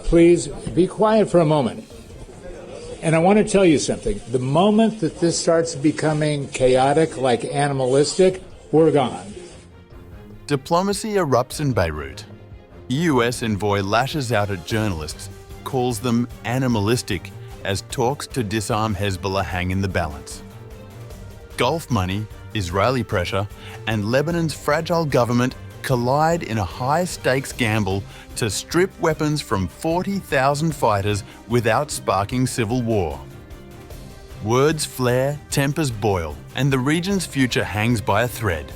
Please be quiet for a moment. And I want to tell you something. The moment that this starts becoming chaotic, like animalistic, we're gone. Diplomacy erupts in Beirut. US envoy lashes out at journalists, calls them animalistic as talks to disarm Hezbollah hang in the balance. Gulf money, Israeli pressure, and Lebanon's fragile government collide in a high-stakes gamble to strip weapons from 40,000 fighters without sparking civil war. Words flare, tempers boil, and the region's future hangs by a thread.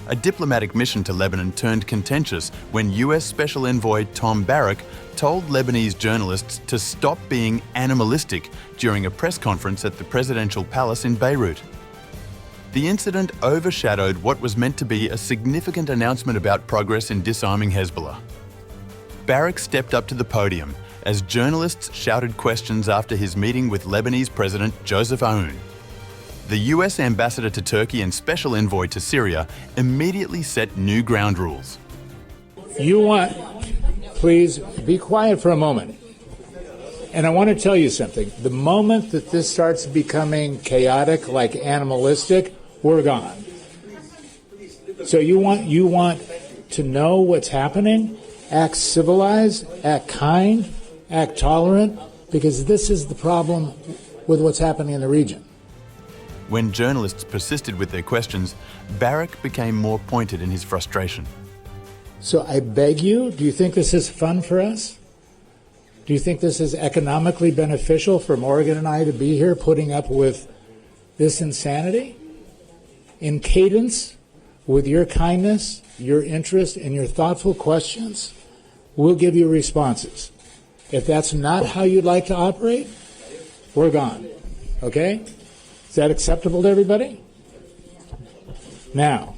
A diplomatic mission to Lebanon turned contentious when US Special Envoy Tom Barrack told Lebanese journalists to stop being animalistic during a press conference at the presidential palace in Beirut. The incident overshadowed what was meant to be a significant announcement about progress in disarming Hezbollah. Barrack stepped up to the podium as journalists shouted questions after his meeting with Lebanese President Joseph Aoun. The US ambassador to Turkey and special envoy to Syria immediately set new ground rules. Please be quiet for a moment. And I want to tell you something. The moment that this starts becoming chaotic, like animalistic, we're gone. So you want to know what's happening? Act civilized, act kind, act tolerant, because this is the problem with what's happening in the region. When journalists persisted with their questions, Barrack became more pointed in his frustration. So I beg you, do you think this is fun for us? Do you think this is economically beneficial for Morgan and I to be here putting up with this insanity? In cadence, with your kindness, your interest, and your thoughtful questions, we'll give you responses. If that's not how you'd like to operate, we're gone. Okay? Is that acceptable to everybody? Now,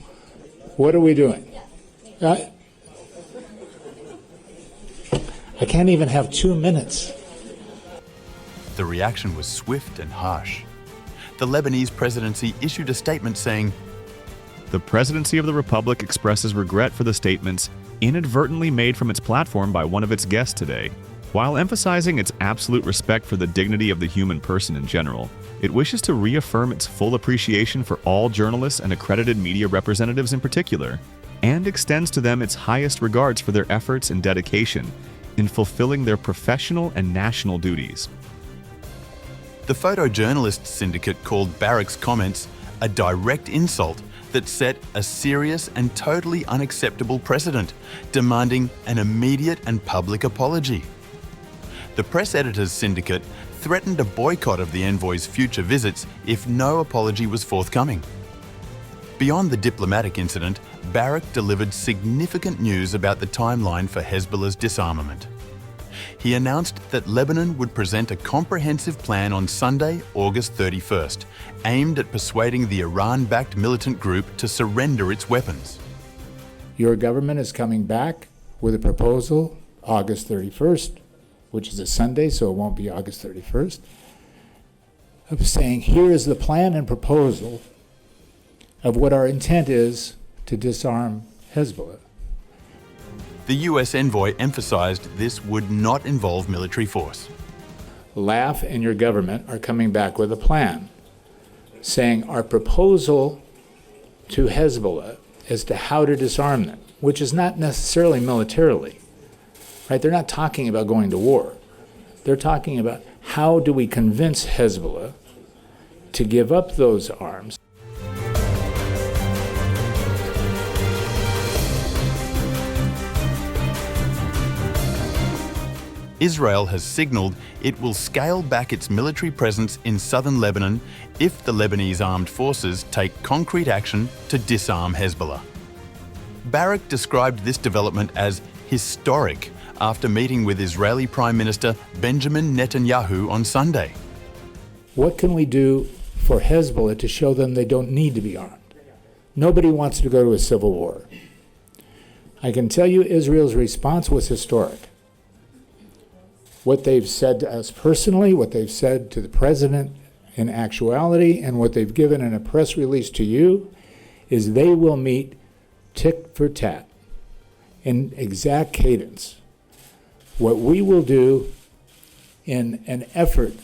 what are we doing? I can't even have 2 minutes. The reaction was swift and harsh. The Lebanese presidency issued a statement saying, "The presidency of the Republic expresses regret for the statements inadvertently made from its platform by one of its guests today. While emphasizing its absolute respect for the dignity of the human person in general, it wishes to reaffirm its full appreciation for all journalists and accredited media representatives in particular, and extends to them its highest regards for their efforts and dedication in fulfilling their professional and national duties." The photojournalists syndicate called Barrack's comments a direct insult that set a serious and totally unacceptable precedent, demanding an immediate and public apology. The press editors syndicate threatened a boycott of the envoy's future visits if no apology was forthcoming. Beyond the diplomatic incident, Barrack delivered significant news about the timeline for Hezbollah's disarmament. He announced that Lebanon would present a comprehensive plan on Sunday, August 31st, aimed at persuading the Iran-backed militant group to surrender its weapons. Your government is coming back with a proposal August 31st, which is a Sunday, so it won't be August 31st, of saying, here is the plan and proposal of what our intent is to disarm Hezbollah. The US envoy emphasized this would not involve military force. LAF and your government are coming back with a plan, saying our proposal to Hezbollah as to how to disarm them, which is not necessarily militarily. Right? They're not talking about going to war. They're talking about how do we convince Hezbollah to give up those arms. Israel has signaled it will scale back its military presence in southern Lebanon if the Lebanese armed forces take concrete action to disarm Hezbollah. Barrack described this development as historic after meeting with Israeli Prime Minister Benjamin Netanyahu on Sunday. What can we do for Hezbollah to show them they don't need to be armed? Nobody wants to go to a civil war. I can tell you Israel's response was historic. What they've said to us personally, what they've said to the president in actuality, and what they've given in a press release to you, is they will meet tick for tat in exact cadence. What we will do in an effort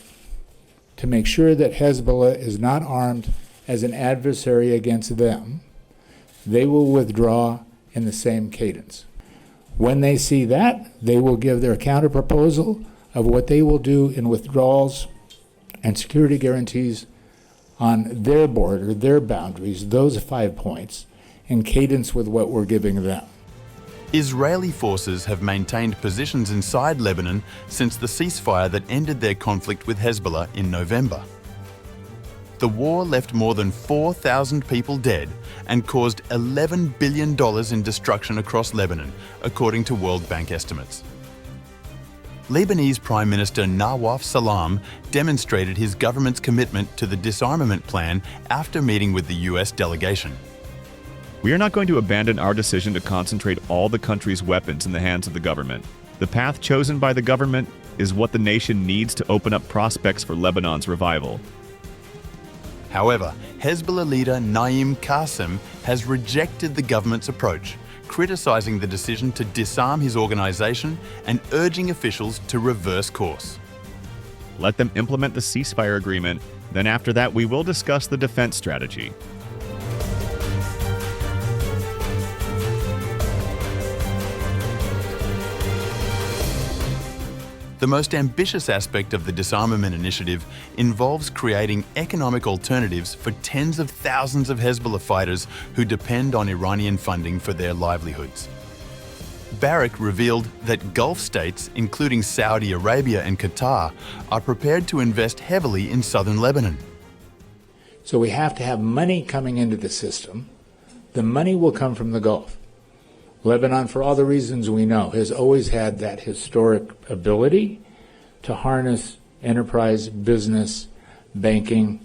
to make sure that Hezbollah is not armed as an adversary against them, they will withdraw in the same cadence. When they see that, they will give their counterproposal of what they will do in withdrawals and security guarantees on their border, their boundaries, those 5 points, in cadence with what we're giving them. Israeli forces have maintained positions inside Lebanon since the ceasefire that ended their conflict with Hezbollah in November. The war left more than 4,000 people dead and caused $11 billion in destruction across Lebanon, according to World Bank estimates. Lebanese Prime Minister Nawaf Salam demonstrated his government's commitment to the disarmament plan after meeting with the US delegation. We are not going to abandon our decision to concentrate all the country's weapons in the hands of the government. The path chosen by the government is what the nation needs to open up prospects for Lebanon's revival. However, Hezbollah leader Naim Qassem has rejected the government's approach, criticizing the decision to disarm his organization and urging officials to reverse course. Let them implement the ceasefire agreement, then after that we will discuss the defense strategy. The most ambitious aspect of the disarmament initiative involves creating economic alternatives for tens of thousands of Hezbollah fighters who depend on Iranian funding for their livelihoods. Barrack revealed that Gulf states, including Saudi Arabia and Qatar, are prepared to invest heavily in southern Lebanon. So we have to have money coming into the system. The money will come from the Gulf. Lebanon, for all the reasons we know, has always had that historic ability to harness enterprise, business, banking.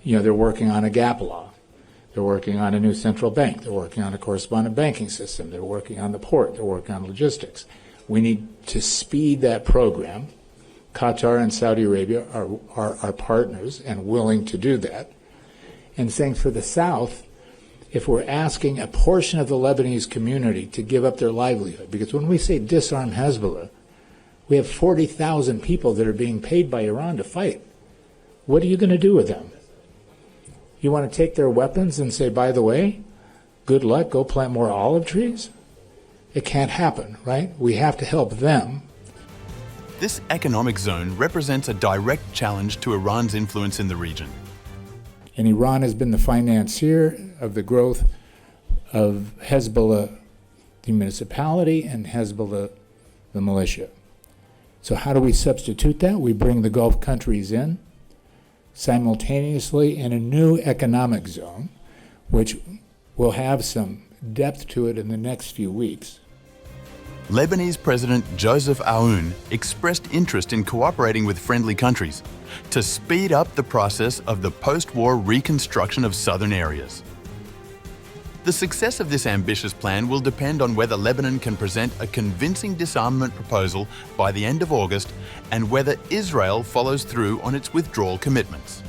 They're working on a gap law. They're working on a new central bank. They're working on a correspondent banking system. They're working on the port. They're working on logistics. We need to speed that program. Qatar and Saudi Arabia are partners and willing to do that. And saying for the South, if we're asking a portion of the Lebanese community to give up their livelihood, because when we say disarm Hezbollah, we have 40,000 people that are being paid by Iran to fight. What are you going to do with them? You want to take their weapons and say, by the way, good luck, go plant more olive trees? It can't happen, right? We have to help them. This economic zone represents a direct challenge to Iran's influence in the region. And Iran has been the financier of the growth of Hezbollah, the municipality, and Hezbollah, the militia. So how do we substitute that? We bring the Gulf countries in simultaneously in a new economic zone, which will have some depth to it in the next few weeks. Lebanese President Joseph Aoun expressed interest in cooperating with friendly countries to speed up the process of the post-war reconstruction of southern areas. The success of this ambitious plan will depend on whether Lebanon can present a convincing disarmament proposal by the end of August and whether Israel follows through on its withdrawal commitments.